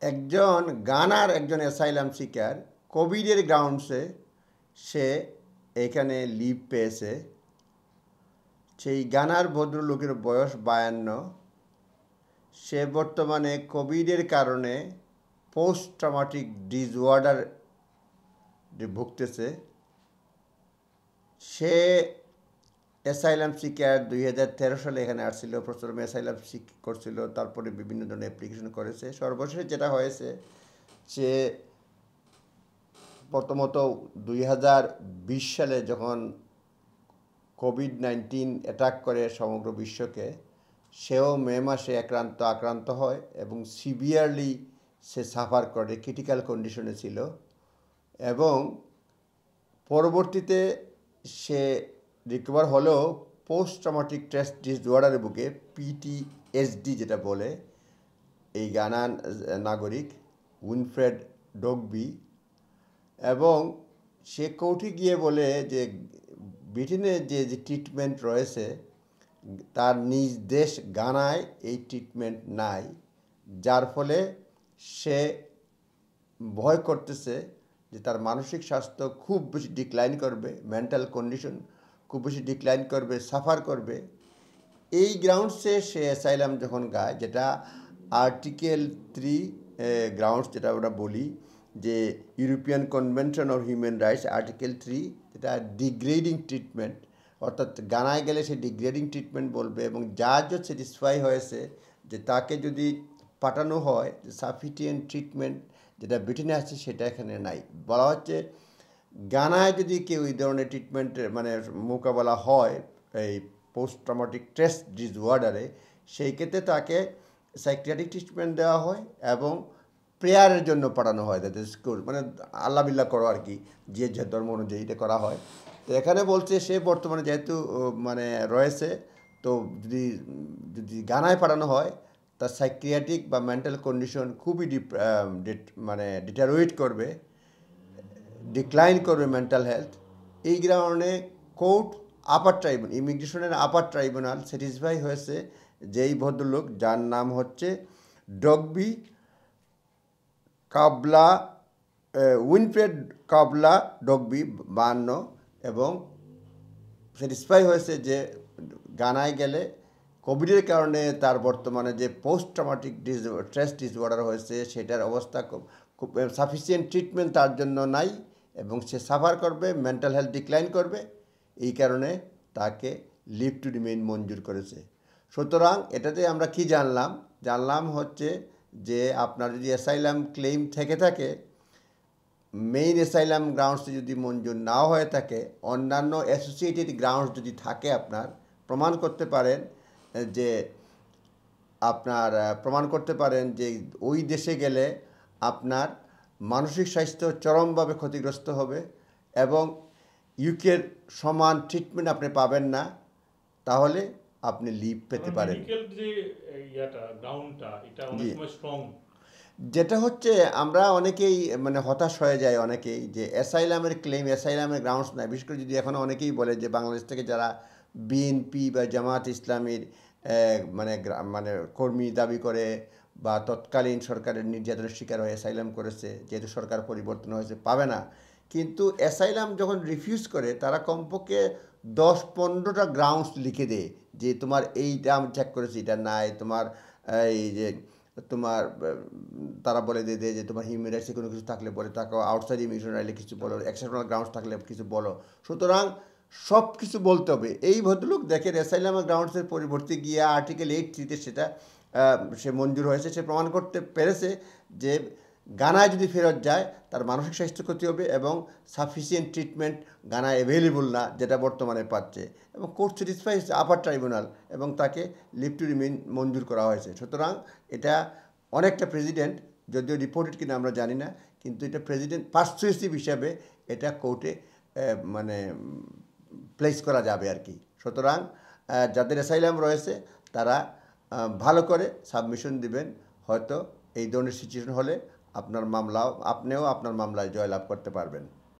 একজন গানার একজন asylum seeker কোভিডের গ্রাউন্ডসে সে এখানে লিভ পেয়েছে। সেই গানার ভদ্রলোকের বয়স 52। সে বর্তমানে কোভিডের কারণে পোস্ট ট্রমাটিক ডিসঅর্ডার ভুগতেছে। সে অ্যাসাইলাম সিকার 2013 সালে এখানে আসছিল, প্রথমে অ্যাসাইলাম সিক করছিল, তারপরে বিভিন্ন ধরনের অ্যাপ্লিকেশন করেছে। সর্বশেষ যেটা হয়েছে, সে প্রথমত 2020 সালে যখন কোভিড-19 অ্যাটাক করে সমগ্র বিশ্বকে, সেও মে মাসে আক্রান্ত হয় এবং সিভিয়ারলি সে সাফার করে, ক্রিটিক্যাল কন্ডিশনে ছিল। এবং পরবর্তীতে সে রিকভার হলেও পোস্ট ট্রমাটিক স্ট্রেস ডিসঅর্ডারের বুকে পিটিএসডি যেটা বলে, এই গানার নাগরিক উইনফ্রেড ডগবি। এবং সে কোর্টে গিয়ে বলে যে ব্রিটেনে যে ট্রিটমেন্ট রয়েছে তার নিজ দেশ গানায় এই ট্রিটমেন্ট নাই, যার ফলে সে ভয় করতেছে যে তার মানসিক স্বাস্থ্য খুব বেশি ডিক্লাইন করবে, মেন্টাল কন্ডিশন খুব বেশি ডিক্লাইন করবে, সাফার করবে। এই গ্রাউন্ডসে সে অ্যাসাইলাম যখন গায়, যেটা আর্টিকেল 3 গ্রাউন্ডস যেটা আমরা বলি, যে European convention of human rights article 3, যেটা ডিগ্রেডিং ট্রিটমেন্ট, অর্থাৎ গানায় গেলে সে ডিগ্রেডিং ট্রিটমেন্ট বলবে। এবং জাজও স্যাটিসফাই হয়েছে যে তাকে যদি পাঠানো হয়, যে সাফিসিয়েন্ট ট্রিটমেন্ট যেটা ব্রিটেনে আছে সেটা এখানে নাই। বলা হচ্ছে গানায় যদি কেউ এই ধরনের ট্রিটমেন্টের মোকাবেলা হয় এই পোস্ট ট্রমাটিক স্ট্রেস ডিসঅর্ডারে, সেই ক্ষেত্রে তাকে সাইকিয়াট্রিক ট্রিটমেন্ট দেওয়া হয় এবং প্রেয়ারের জন্য পাঠানো হয়, যাতে আল্লাহ বিল্লাহ করো আর কি, যে ধর্ম অনুযায়ী এটা করা হয়। তো এখানে বলছে সে বর্তমানে যেহেতু রয়েছে, তো যদি গানায় পাঠানো হয় তার সাইকিয়াট্রিক বা মেন্টাল কন্ডিশন খুবই ডিটারোয়েট করবে, ডিক্লাইন করবে মেন্টাল হেলথ। এই কারণে কোর্ট ইমিগ্রেশনের আপার ট্রাইব্যুনাল স্যাটিসফাই হয়েছে যে এই ভদ্রলোক, যার নাম হচ্ছে ডগবি কাবলা, উইনফ্রেড কাবলা ডগবি 52, এবং স্যাটিসফাই হয়েছে যে গানায় গেলে কোভিডের কারণে তার বর্তমানে যে পোস্ট ট্রমাটিক স্ট্রেস ডিসঅর্ডার হয়েছে সেটার অবস্থা খুব সাফিসিয়েন্ট ট্রিটমেন্ট তার জন্য নাই এবং সে সাফার করবে, মেন্টাল হেলথ ডিক্লাইন করবে। এই কারণে তাকে লিভ টু রিমেইন মঞ্জুর করেছে। সুতরাং এটাতে আমরা কি জানলাম হচ্ছে যে আপনার যদি অ্যাসাইলাম ক্লেইম থেকে থাকে, মেইন অ্যাসাইলাম গ্রাউন্ডসে যদি মঞ্জুর নাও হয়ে থাকে, অন্যান্য অ্যাসোসিয়েটেড গ্রাউন্ডস যদি থাকে, আপনার প্রমাণ করতে পারেন যে ওই দেশে গেলে আপনার মানসিক স্বাস্থ্য চরমভাবে ক্ষতিগ্রস্ত হবে এবং ইউকের সমান ট্রিটমেন্ট আপনি পাবেন না, তাহলে আপনি লিভ পেতে পারেন। যেটা হচ্ছে আমরা অনেকেই হতাশ হয়ে যায় অনেকেই, যে অ্যাসাইলামের ক্লেম, অ্যাসাইলামের গ্রাউন্ডস নাই। বিশেষ করে যদি এখনও অনেকেই বলে যে বাংলাদেশ থেকে যারা বিএনপি বা জামাত ইসলামীর কর্মী দাবি করে বা তৎকালীন সরকারের নির্যাতনের শিকার হয়ে অ্যাসাইলাম করেছে, যেহেতু সরকার পরিবর্তন হয়েছে, পাবে না। কিন্তু অ্যাসাইলাম যখন রিফিউজ করে, তারা কমপক্ষে 10-15টা গ্রাউন্ডস লিখে দেয় যে তোমার এইটা আমি চেক করেছি, এটা নাই, তোমার তারা বলে দিয়ে যে তোমার হিউম্যান রাইটসে কোনো কিছু থাকলে বলে তাকে আউটসাইড ইমিগ্রেশন রাইলে কিছু বলো, এক্সেপশনাল গ্রাউন্ডস থাকলে কিছু বলো। সুতরাং সব কিছু বলতে হবে। এই ভদ্রলোক দেখেন অ্যাসাইলাম গ্রাউন্ডসের পরিবর্তে গিয়ে আর্টিকেল 8(3)তে সেটা সে মঞ্জুর হয়েছে, সে প্রমাণ করতে পেরেছে যে গানায় যদি ফেরত যায় তার মানসিক স্বাস্থ্য ক্ষতি হবে এবং সাফিসিয়েন্ট ট্রিটমেন্ট গানায় অ্যাভেলেবল না, যেটা বর্তমানে পাচ্ছে। এবং কোর্ট স্যাটিসফাই হয়েছে, আপার ট্রাইব্যুনাল, এবং তাকে লিভ টু রিমেইন মঞ্জুর করা হয়েছে। সুতরাং এটা অনেকটা প্রেসিডেন্ট, যদিও রিপোর্টেড কিনা আমরা জানি না, কিন্তু এটা প্রেসিডেন্ট পারসুয়েসিভ হিসাবে এটা কোর্টে প্লেস করা যাবে আর কি। সুতরাং যাদের অ্যাসাইলাম রয়েছে তারা ভালো করে সাবমিশন দিবেন। হয়তো এই ধরনের সিচুয়েশন হলে আপনিও আপনার মামলায় জয়লাভ করতে পারবেন।